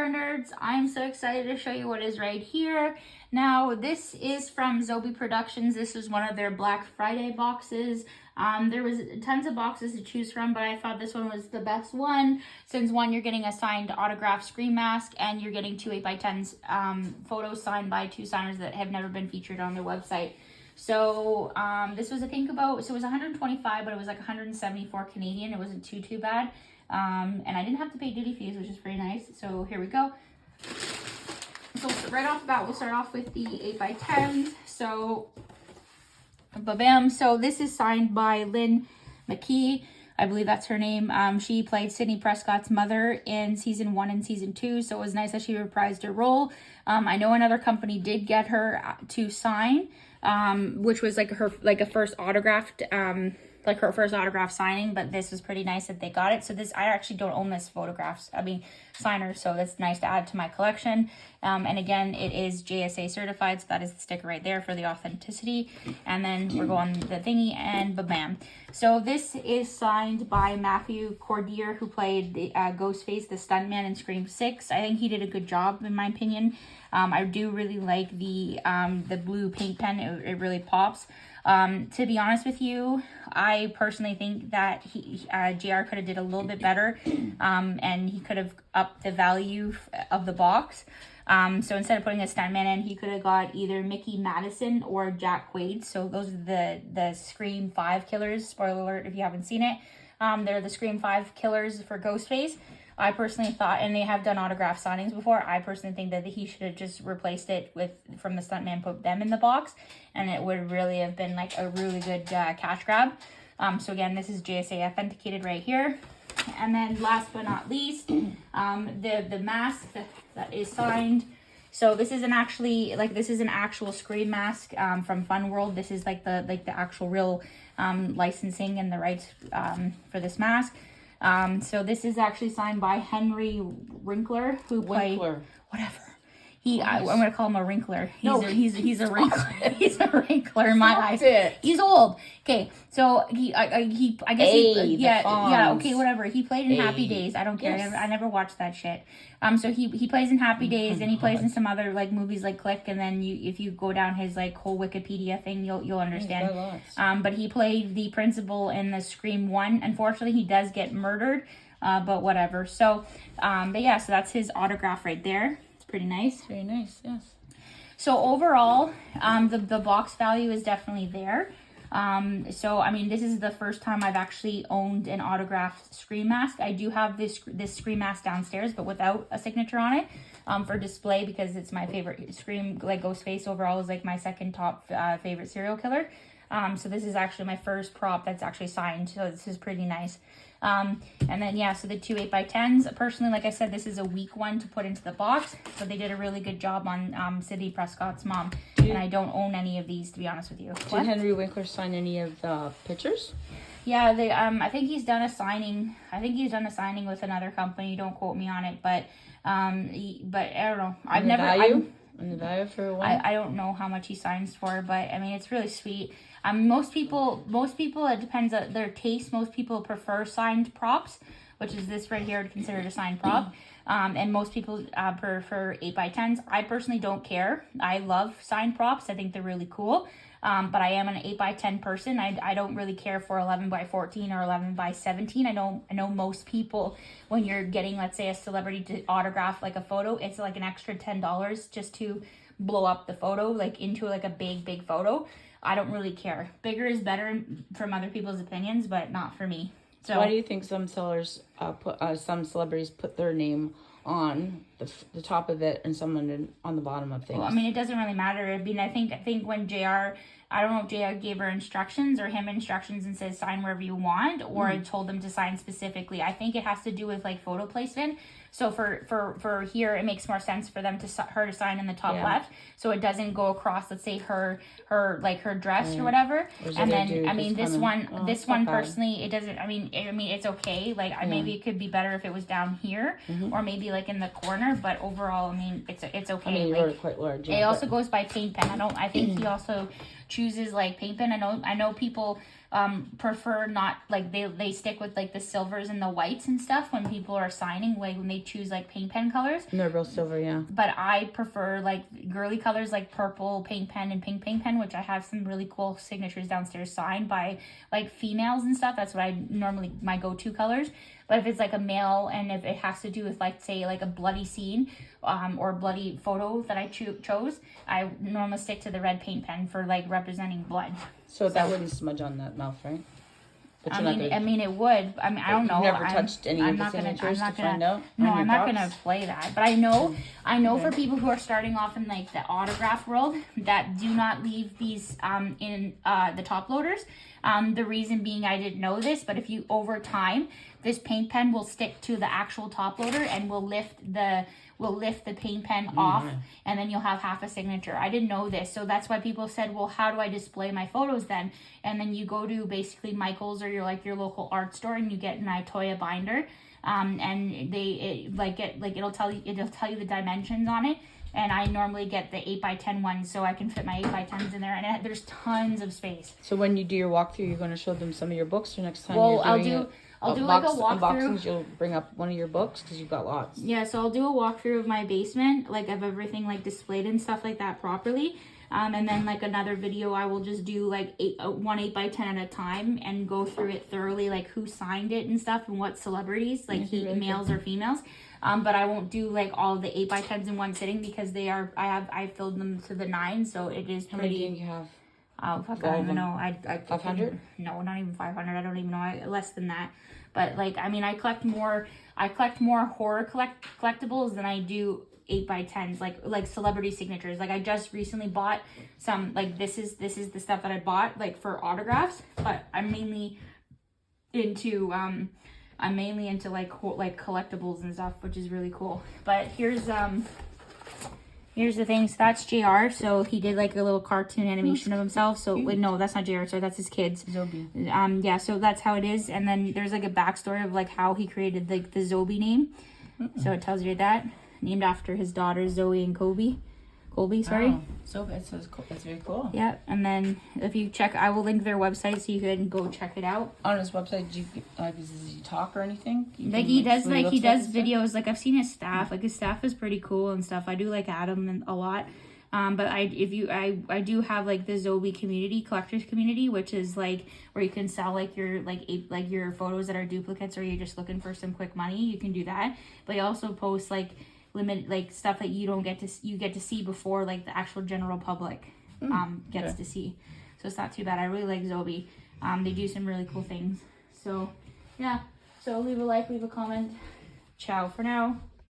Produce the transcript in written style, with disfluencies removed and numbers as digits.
horror nerds, I'm so excited to show you what is right here. Now, this is from Zobie Productions. This is one of their Black Friday boxes. There was tons of boxes to choose from, but I thought this one was the best one, since one, you're getting a signed autographed screen mask, and you're getting two 8x10s photos signed by two signers that have never been featured on their website. So this was, I think, about, so it was 125, but it was like 174 Canadian. It wasn't too bad. And I didn't have to pay duty fees, which is pretty nice. So here we go. So right off the bat, we'll start off with the 8x10s. So, ba-bam. So this is signed by Lynn McRee. I believe that's her name. She played Maureen Prescott's mother in season 1 and season 2. So it was nice that she reprised her role. I know another company did get her to sign, which was like her, like a first autographed, like her first autograph signing, but this was pretty nice that they got it. So this, I actually don't own this signer, so that's nice to add to my collection. And again, it is JSA certified, so that is the sticker right there for the authenticity. And then we're going the thingy, and ba-bam. So this is signed by Mathieu Coderre, who played the GhostFace, the Stuntman in Scream 6. I think he did a good job, in my opinion. I do really like the blue paint pen. It really pops. To be honest with you, I personally think that JR could have did a little bit better, and he could have upped the value of the box. So instead of putting a stuntman in, he could have got either Mickey Madison or Jack Quaid. So those are the Scream 5 killers. Spoiler alert if you haven't seen it. They're the Scream 5 killers for Ghostface. I personally thought, and they have done autograph signings before, I personally think that he should have just replaced it with, from the stuntman, put them in the box, and it would really have been like a really good cash grab. So again, this is JSA authenticated right here. And then last but not least, the mask that is signed. So this isn't actually, like, this is an actual Scream mask from Fun World. This is like the actual real licensing and the rights for this mask. So this is actually signed by Henry Winkler, who played whatever. I'm gonna call him a wrinkler. He's a wrinkler. He's a wrinkler in my eyes. He's old. Okay, so I guess yeah. Okay, whatever. He played in Happy Days. I don't care. Yes. I never watched that shit. So he plays in Happy Days, and he plays in some other like movies like Click. And then if you go down his like whole Wikipedia thing, you'll understand. But he played the principal in the Scream 1. Unfortunately, he does get murdered. But whatever. So, but yeah. So that's his autograph right there. Pretty nice. Very nice, yes. So overall, the box value is definitely there. So I mean, this is the first time I've actually owned an autographed Scream mask. I do have this Scream mask downstairs, but without a signature on it, for display, because it's my favorite. Scream, like Ghostface overall, is like my second top favorite serial killer. So this is actually my first prop that's actually signed. So this is pretty nice. And then, yeah, so the two 8x10s. Personally, like I said, this is a weak one to put into the box. So they did a really good job on Maureen Prescott's mom. And I don't own any of these, to be honest with you. Did Henry Winkler sign any of the pictures? Yeah, they, I think he's done a signing. I think he's done a signing with another company. Don't quote me on it. But I don't know. I've never... And the value for one? I don't know how much he signs for, but I mean, it's really sweet. Most people, it depends on their taste. Most people prefer signed props, which is this right here, considered a signed prop. And most people prefer 8x10s. I personally don't care. I love signed props. I think they're really cool. But I am an 8x10 person. I don't really care for 11x14 or 11x17. I know most people, when you're getting, let's say, a celebrity to autograph like a photo, it's like an extra $10 just to blow up the photo, like into like a big photo. I don't really care. Bigger is better from other people's opinions, but not for me. So why do you think some sellers some celebrities put their name on the top of it and someone on the bottom of things? Well, I mean, it doesn't really matter. I mean, I think when JR, I don't know if JR gave her instructions or him instructions and says sign wherever you want, or I told them to sign specifically. I think it has to do with like photo placement. So for here, it makes more sense for them her to sign in the top left, so it doesn't go across, let's say her dress or whatever. And then I mean this one personally, it doesn't. I mean it's okay. Like maybe it could be better if it was down here or maybe like in the corner. But overall, I mean it's okay. I mean, like, you're quite large. Yeah, it also goes by paint pen. I think he also chooses like paint pen. I know people prefer not like they stick with like the silvers and the whites and stuff when people are signing, like when they choose like paint pen colors. And they're real silver, yeah. But I prefer like girly colors like purple paint pen and pink paint pen, which I have some really cool signatures downstairs signed by like females and stuff. That's what I normally my go-to colors. But if it's like a male and if it has to do with like say like a bloody scene or bloody photo that I chose, I normally stick to the red paint pen for like representing blood. So that wouldn't smudge on that mouth, right? But I mean, it would. I mean, I don't know. You've never touched any of the signatures to find out? No, I'm not gonna play that. But I know for people who are starting off in like the autograph world that do not leave these in the top loaders. The reason being, I didn't know this, but if you over time, this paint pen will stick to the actual top loader and will lift the paint pen off, and then you'll have half a signature. I didn't know this, so that's why people said, well, how do I display my photos then? And then you go to basically Michael's or your local art store and you get an Itoya binder, and it'll tell you the dimensions on it. And I normally get the 8x10 one, so I can fit my 8x10s in there, and there's tons of space. So when you do your walkthrough, you're going to show them some of your books, or next time I'll do like a walkthrough. Unboxings, you'll bring up one of your books because you've got lots. Yeah, so I'll do a walkthrough of my basement, like of everything like displayed and stuff like that properly. And then like another video, I will just do like one 8x10 at a time and go through it thoroughly, like who signed it and stuff and what celebrities, like males or females. But I won't do like all the 8x10s in one sitting because I filled them to the 9, so it is How pretty. many do you have? I don't even know. I 500? No, not even 500. I don't even know. Less than that. But like, I mean, I collect more horror collectibles than I do 8x10s, like celebrity signatures. Like I just recently bought some, like this is the stuff that I bought like for autographs, but I'm mainly into like collectibles and stuff, which is really cool. But here's the thing. So that's JR. So he did like a little cartoon animation of himself. So wait, no, that's not JR. Sorry, that's his kids. Zobie. Yeah. So that's how it is. And then there's like a backstory of like how he created like the Zobie name. So it tells you that, named after his daughters Zoe and Colby. Sorry. Wow. So that's very cool. Yeah. And then if you check, I will link their website so you can go check it out. On his website, does he talk or anything? He does videos. Like I've seen his staff. Like his staff is pretty cool and stuff. I do like Adam a lot. But I do have like the Zobie community, collectors community, which is like where you can sell like your photos that are duplicates, or you're just looking for some quick money. You can do that. But you also post like stuff that you get to see before like the actual general public gets to see. So it's not too bad. I really like Zobie. They do some really cool things. So yeah. So leave a like, leave a comment. Ciao for now.